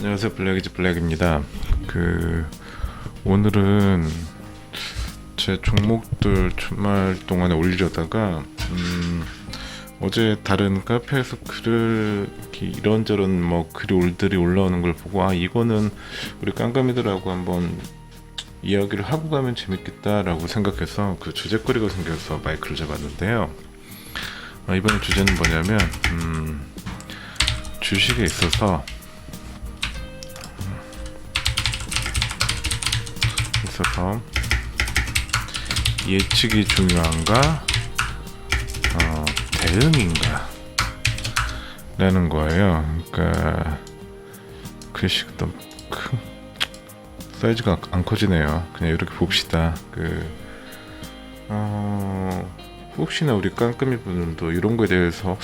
안녕하세요, 블랙이즈 블랙입니다. 오늘은 제 종목들 주말 동안에 올리려다가 어제 다른 카페에서 글을 이런저런 글이 올라오는 걸 보고, 이거는 우리 깜깜이들하고 한번 이야기를 하고 가면 재밌겠다라고 생각해서 그 주제거리가 생겨서 마이크를 잡았는데요. 이번에 주제는 뭐냐면 주식에 있어서 예측이 중요한가, 대응인가 라는 거예요. 그러니까 글씨가 너무 사이즈가 안 커지네요. 그냥 이렇게 봅시다. 혹시나 우리 깜깜이 분들도 이런 거에 대해서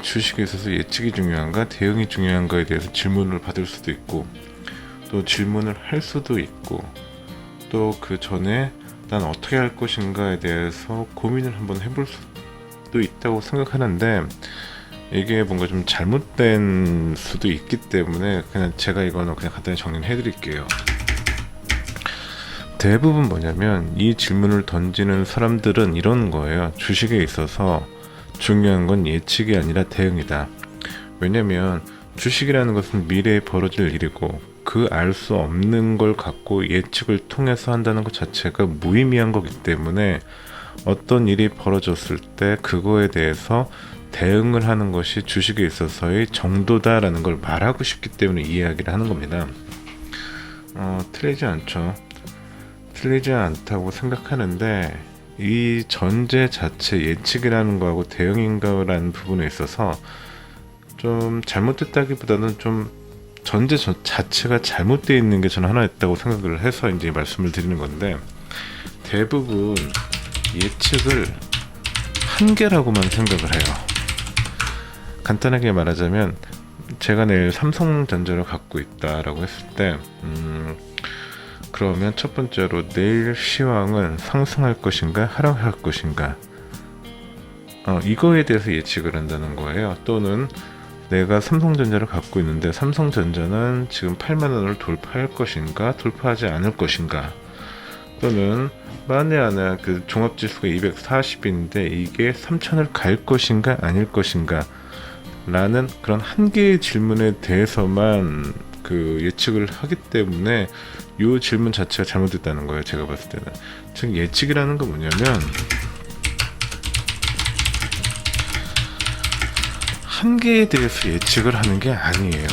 주식에 있어서 예측이 중요한가, 대응이 중요한가에 대해서 질문을 받을 수도 있고, 또 질문을 할 수도 있고, 또 그 전에 난 어떻게 할 것인가에 대해서 고민을 한번 해볼 수도 있다고 생각하는데, 이게 뭔가 좀 잘못된 수도 있기 때문에 그냥 제가 이거는 그냥 간단히 정리를 해드릴게요. 대부분 뭐냐면 이 질문을 던지는 사람들은 이런 거예요. 주식에 있어서 중요한 건 예측이 아니라 대응이다. 왜냐면 주식이라는 것은 미래에 벌어질 일이고, 그 알 수 없는 걸 갖고 예측을 통해서 한다는 것 자체가 무의미한 거기 때문에, 어떤 일이 벌어졌을 때 그거에 대해서 대응을 하는 것이 주식에 있어서의 정도다라는 걸 말하고 싶기 때문에 이 이야기를 하는 겁니다. 틀리지 않죠. 틀리지 않다고 생각하는데, 이 전제 자체 예측이라는 거하고 대응인가라는 부분에 있어서 좀 잘못됐다기보다는 좀 전제 자체가 잘못되어 있는 게 저는 하나 있다고 생각을 해서 이제 말씀을 드리는 건데, 대부분 예측을 한계라고만 생각을 해요. 간단하게 말하자면, 제가 내일 삼성전자를 갖고 있다라고 했을 때 그러면 첫 번째로 내일 시황은 상승할 것인가 하락할 것인가, 이거에 대해서 예측을 한다는 거예요. 또는 내가 삼성전자를 갖고 있는데 삼성전자는 지금 8만원을 돌파할 것인가 돌파하지 않을 것인가, 또는 만에 하나 그 종합지수가 240인데 이게 3000을 갈 것인가 아닐 것인가 라는 그런 한 개의 질문에 대해서만 그 예측을 하기 때문에 이 질문 자체가 잘못됐다는 거예요. 제가 봤을 때는. 즉 예측이라는 건 뭐냐면 한계에 대해서 예측을 하는 게 아니에요.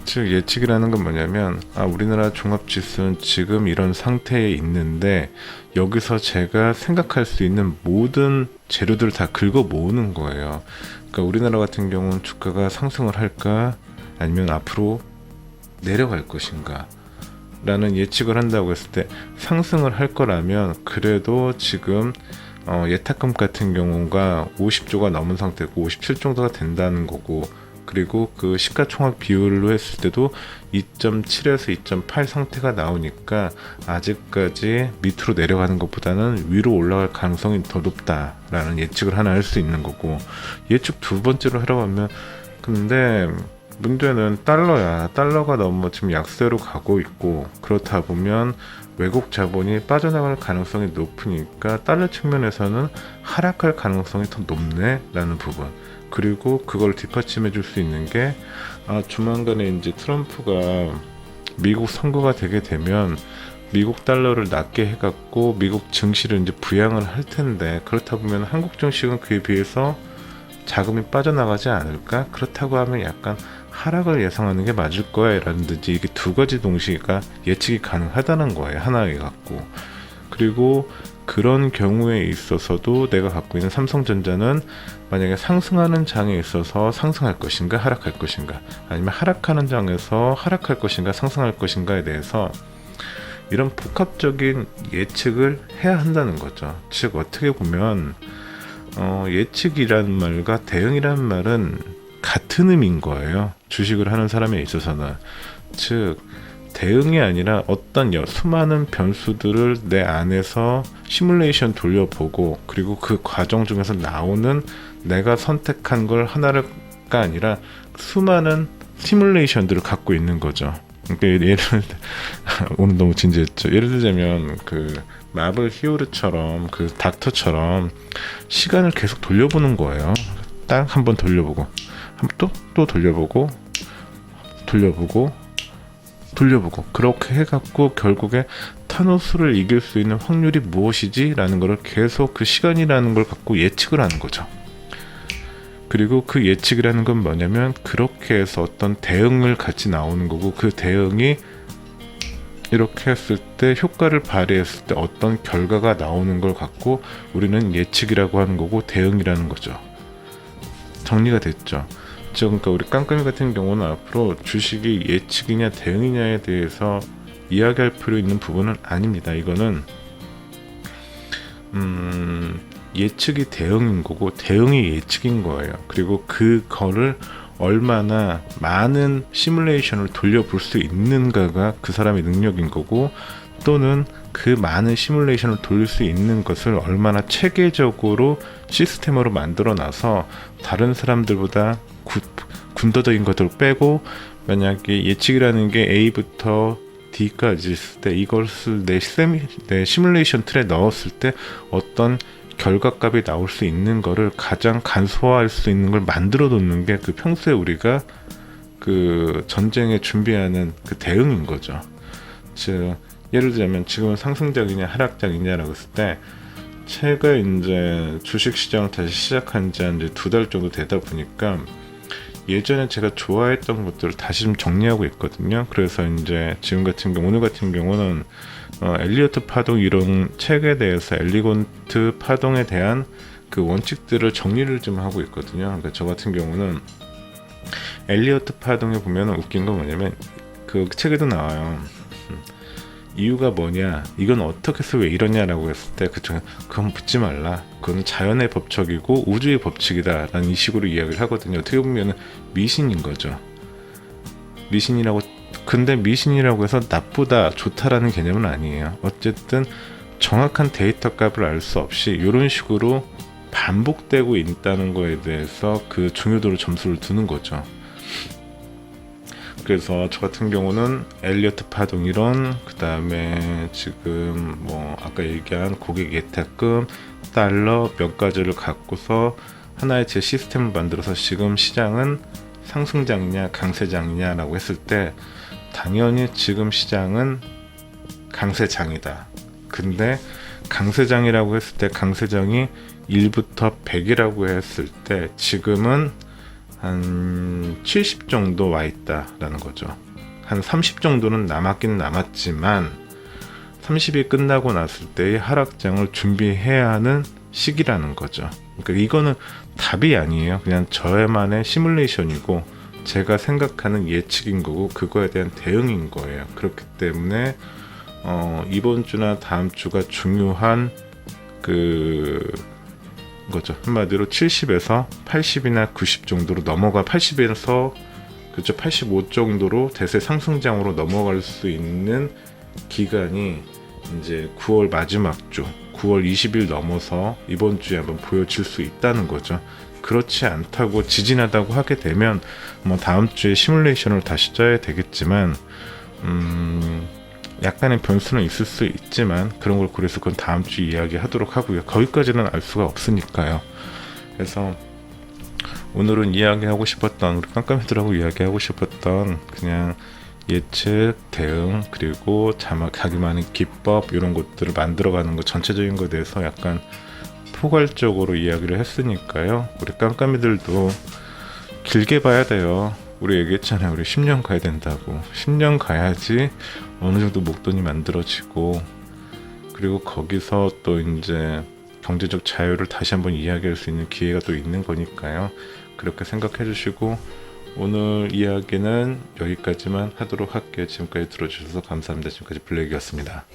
즉 예측이라는 건 뭐냐면, 우리나라 종합지수는 지금 이런 상태에 있는데 여기서 제가 생각할 수 있는 모든 재료들을 다 긁어 모으는 거예요. 그러니까 우리나라 같은 경우는 주가가 상승을 할까 아니면 앞으로 내려갈 것인가 라는 예측을 한다고 했을 때, 상승을 할 거라면 그래도 지금 예탁금 같은 경우가 50조가 넘은 상태고 57 정도가 된다는 거고, 그리고 그 시가총액 비율로 했을 때도 2.7에서 2.8 상태가 나오니까 아직까지 밑으로 내려가는 것보다는 위로 올라갈 가능성이 더 높다라는 예측을 하나 할 수 있는 거고, 예측 두 번째로 하라고 하면, 근데 문제는 달러야. 달러가 너무 지금 약세로 가고 있고, 그렇다 보면 외국 자본이 빠져나갈 가능성이 높으니까 달러 측면에서는 하락할 가능성이 더 높네 라는 부분, 그리고 그걸 뒷받침해 줄 수 있는 게, 조만간에 이제 트럼프가 미국 선거가 되게 되면 미국 달러를 낮게 해갖고 미국 증시를 이제 부양을 할 텐데, 그렇다 보면 한국 증시는 그에 비해서 자금이 빠져나가지 않을까? 그렇다고 하면 약간 하락을 예상하는 게 맞을 거야 라는 듯이, 이게 두 가지 동시가 예측이 가능하다는 거예요. 하나에 갖고. 그리고 그런 경우에 있어서도 내가 갖고 있는 삼성전자는 만약에 상승하는 장에 있어서 상승할 것인가 하락할 것인가, 아니면 하락하는 장에서 하락할 것인가 상승할 것인가에 대해서 이런 복합적인 예측을 해야 한다는 거죠. 즉 어떻게 보면 예측이라는 말과 대응이라는 말은 같은 의미인 거예요. 주식을 하는 사람에 있어서는. 즉 대응이 아니라 어떤 수많은 변수들을 내 안에서 시뮬레이션 돌려보고, 그리고 그 과정 중에서 나오는 내가 선택한 걸 하나가 아니라 수많은 시뮬레이션들을 갖고 있는 거죠. 그러니까 오늘 너무 진지했죠. 예를 들자면 그 마블 히어로처럼, 그 닥터처럼 시간을 계속 돌려보는 거예요. 딱 한 번 돌려보고, 또 돌려보고, 그렇게 해갖고 결국에 타노스를 이길 수 있는 확률이 무엇이지? 라는 거를 계속 그 시간이라는 걸 갖고 예측을 하는 거죠. 그리고 그 예측이라는 건 뭐냐면, 그렇게 해서 어떤 대응을 같이 나오는 거고, 그 대응이 이렇게 했을 때, 효과를 발휘했을 때 어떤 결과가 나오는 걸 갖고 우리는 예측이라고 하는 거고, 대응이라는 거죠. 정리가 됐죠? 그러니까 우리 깜깜이 같은 경우는 앞으로 주식이 예측이냐 대응이냐에 대해서 이야기할 필요 있는 부분은 아닙니다. 이거는 예측이 대응인 거고, 대응이 예측인 거예요. 그리고 그거를 얼마나 많은 시뮬레이션을 돌려볼 수 있는가가 그 사람의 능력인 거고, 또는 그 많은 시뮬레이션을 돌릴 수 있는 것을 얼마나 체계적으로 시스템으로 만들어 놔서 다른 사람들보다 군더더기인 것들을 빼고, 만약에 예측이라는 게 A부터 D까지 있을 때 이것을 내 시뮬레이션 틀에 넣었을 때 어떤 결과값이 나올 수 있는 거를 가장 간소화할 수 있는 걸 만들어 놓는 게 그 평소에 우리가 그 전쟁에 준비하는 그 대응인 거죠. 즉 예를 들자면 지금은 상승장이냐 하락장이냐라고 했을 때, 최근 이제 주식시장을 다시 시작한 지 한 2달 정도 되다 보니까 예전에 제가 좋아했던 것들을 다시 좀 정리하고 있거든요. 그래서 이제 지금 같은 경우, 오늘 같은 경우는 엘리어트 파동 이런 책에 대해서 엘리곤트 파동에 대한 그 원칙들을 정리를 좀 하고 있거든요. 그러니까 저 같은 경우는 엘리어트 파동에 보면 웃긴 건 뭐냐면, 그 책에도 나와요. 이유가 뭐냐, 이건 어떻게 해서 왜 이러냐라고 했을 때, 그건 묻지 말라, 그건 자연의 법칙이고 우주의 법칙이다 라는 이 식으로 이야기를 하거든요. 어떻게 보면 미신인 거죠. 근데 미신이라고 해서 나쁘다 좋다라는 개념은 아니에요. 어쨌든 정확한 데이터 값을 알 수 없이 이런 식으로 반복되고 있다는 거에 대해서 그 중요도로 점수를 두는 거죠. 그래서 저 같은 경우는 엘리어트 파동 이론, 그 다음에 지금 뭐 아까 얘기한 고객 예탁금, 달러 몇 가지를 갖고서 하나의 제 시스템을 만들어서 지금 시장은 상승장이냐 강세장이냐 라고 했을 때, 당연히 지금 시장은 강세장이다. 근데 강세장이라고 했을 때, 강세장이 1부터 100이라고 했을 때 지금은 한 70 정도 와 있다라는 거죠. 한 30 정도는 남았긴 남았지만 30이 끝나고 났을 때의 하락장을 준비해야 하는 시기라는 거죠. 그러니까 이거는 답이 아니에요. 그냥 저만의 시뮬레이션이고 제가 생각하는 예측인 거고, 그거에 대한 대응인 거예요. 그렇기 때문에 이번 주나 다음 주가 중요한 거죠. 한마디로 70에서 80이나 90 정도로 넘어가, 80에서 85 정도로 대세 상승장으로 넘어갈 수 있는 기간이 이제 9월 마지막 주, 9월 20일 넘어서 이번 주에 한번 보여질 수 있다는 거죠. 그렇지 않다고 지진하다고 하게 되면 뭐 다음 주에 시뮬레이션을 다시 짜야 되겠지만, 약간의 변수는 있을 수 있지만 그런 걸 고려해서 그건 다음 주 이야기하도록 하고요. 거기까지는 알 수가 없으니까요. 그래서 오늘은 이야기하고 싶었던, 우리 깜깜이들하고 이야기하고 싶었던 그냥 예측, 대응, 그리고 자기만의 기법 이런 것들을 만들어가는 거, 전체적인 거에 대해서 약간 포괄적으로 이야기를 했으니까요. 우리 깜깜이들도 길게 봐야 돼요. 우리 얘기했잖아요. 우리 10년 가야 된다고. 10년 가야지 어느 정도 목돈이 만들어지고, 그리고 거기서 또 이제 경제적 자유를 다시 한번 이야기할 수 있는 기회가 또 있는 거니까요. 그렇게 생각해 주시고, 오늘 이야기는 여기까지만 하도록 할게요. 지금까지 들어주셔서 감사합니다. 지금까지 블랙이었습니다.